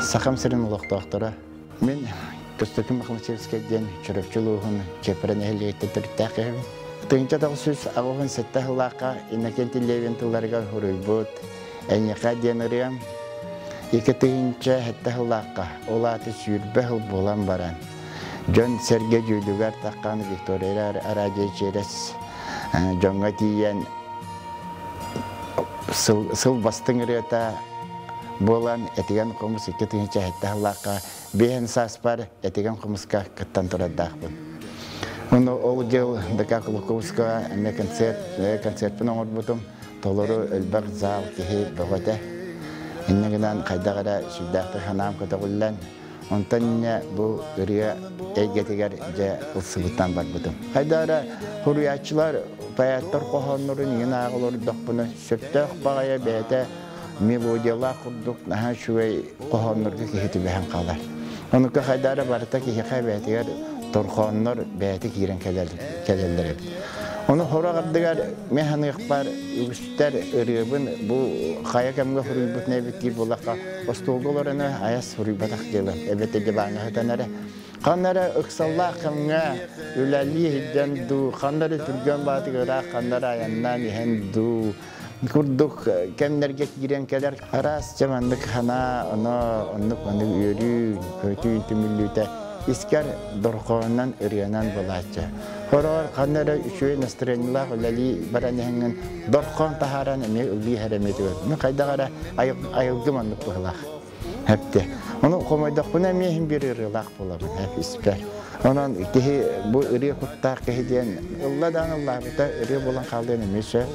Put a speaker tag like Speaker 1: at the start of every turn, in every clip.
Speaker 1: Сақам сірін ұлықтақтыра. Мен Көстөкім Мақмачевскайден чөрөпчілуғын кепірін әлеетті түрттәқ әйін. Тыңча тағы сөз ағуғын сәтті ғылаққа инакенті левентілерге хүрейбұд. Әнеқа денірем. Екі тыңча әтті ғылаққа олаты сүйірбі ғыл болан баран. Жон сәрге жүйдігер таққаны Виктория Арадия черес. Жонға тиен сыл бастың рета болан әтеген қомыс екі тыңча әтті ғылаққа бейін саспар әтеген қомысқа кіттан тұрадақпын. Оны ол жыл Дакак Луковская әме концертпін оңыр бұтым. Толыру өлбәк зал кехе бұғыды. Иннегінен қайдағыра сүрдәқті ханам көтіғылан. Онтанне бұл үрия әйгетігер жа ұлсығыттан бар бұтым. Қайдағыра құруятшылар баяттар қоғанларын ең ағылыр доқпыны сөптәқ бағая бәйті мелодияла құрдық наға шуай қоғанларға кехеті бәйін қалар. Оныққа қайдағыра барыта кехеқай бәйтігер торқанлар бәйті кейрен кәлелдер еді. Оны хорағырдығар механық бар үгістер үребін бұл қая кәмгі хүрейбіт нәбетті болаққа остолдыларыны аяс хүрейбатақ келі. Әбетті де баңы ғытанары. Қанары ұқсалла қымға үләлі хидден ду, қандары түрген баты ғырақ, қандары аяннан ехен ду. Күрдік кәмдерге кирен кәлер. Арас жамандық қана, онық үйірі, көті үнтіміліуті. Искер дорқонан үренан болачы. Хорор қандары үшуе настроениялақ үләлі баранығын дорқон тахаран әме үлі хәреметі өт. Мен қайдағара айылгым анық бұғылақ. Әпті. Оны қомайдақ бұна мейін бір үрілақ боламын. Әп іспер. Онан кехе бұл үрі құттақ кехеден ұлладан ұллағыта үрі болан қалден емесі.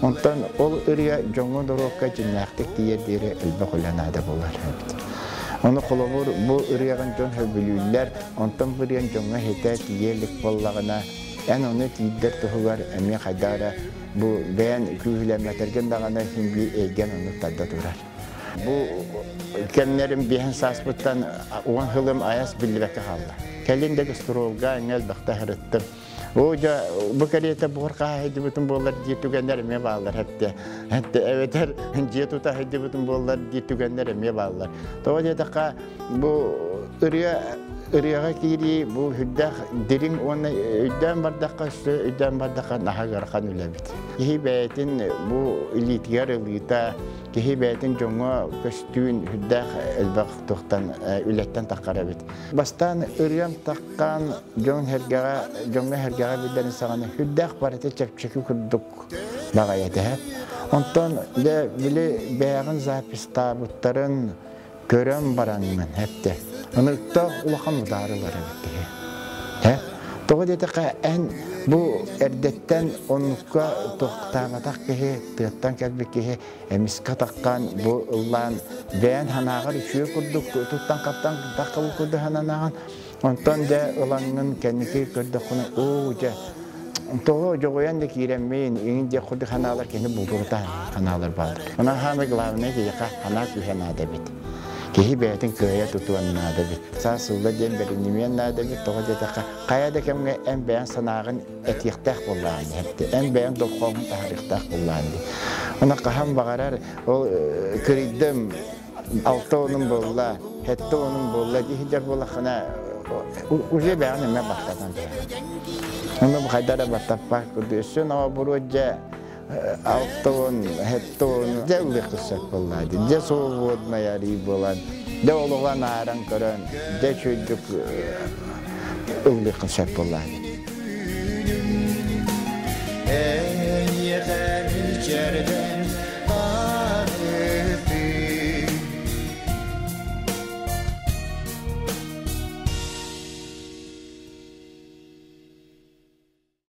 Speaker 1: Онтан ол үрі жоңын дұрыққа жинақтық дейердері үлбі құланады болар. Оны қолымыр бұл үріяған жон хөбілілер, онтан бірген жоңға хеті тиерлік боллағына, ән оны тейдер тұғылар әме қайдара бұл бәйін күйілемәтерген дағана химби әйген оны тадда тұрар. Бұл кәмнерім бейін саспыттан оған ғылым аяс білбәкі қалды. Кәліндегі стұролға әңел бақта ғырыттым. Оja bu kariyete borqa hedi bütün bollar ditügenler me bağlar hepte. Hepte evetler dituta hedi bütün bollar ditügenler me bağlar. Toja taqa bu ırıya kiri bu hüddah derin onu üdden bardakka üdden bardakka naha garqan ulabit. Hibetin bu ilitigar ilita Kehibetin jonga köstüğün hüddah elbaq toxtan ületten taqarabit. Bastan ırıyam taqqan jonga hergağa bilden sağana hüddah barete çepçeki kurduk bağayete hep. Ondan de bile beğen zapistabutların görem baranmen hepte. Onurta ulaqan udarılar hep. Toğa deteqa en bu erdetten onukka toqtamatak kehe, tığıttan kelbek kehe, emiska taqqan bu ıllan beğen hanağır üçüye kurduk, tuttan kaptan taqıl kurdu hananağın. Ondan da ılanın kendiki kurdukunu oğuca. Toğa joğuyan da kirenmeyin, indi kurdu hanağlar kendi bulduğunda hanağlar vardır. Ona hanı gılavına ki yaka hanağ kühenada bit. Kehi beğetin köye tutuan nada bit. Sasılla den berinimiyen nada bit. Toğa deteqa qayada kemge en beğen sanağın etiqtaq bollandı hepte. En beğen dokqoğun tahriqtaq bollandı. Ona qaham bağarar o kırıdım altı onun bolla, hette onun bolla dihider bollaqana uze beğen emme baxtadan beğen. Onu bu qaydara batapaq kurdusun ama buruca altın, hetton, devli kıssak bolladı. De soğuğudma yarı bolan, de oluğan aran kıran, de çocuk ıllı kıssak bolladı. En yeter içeride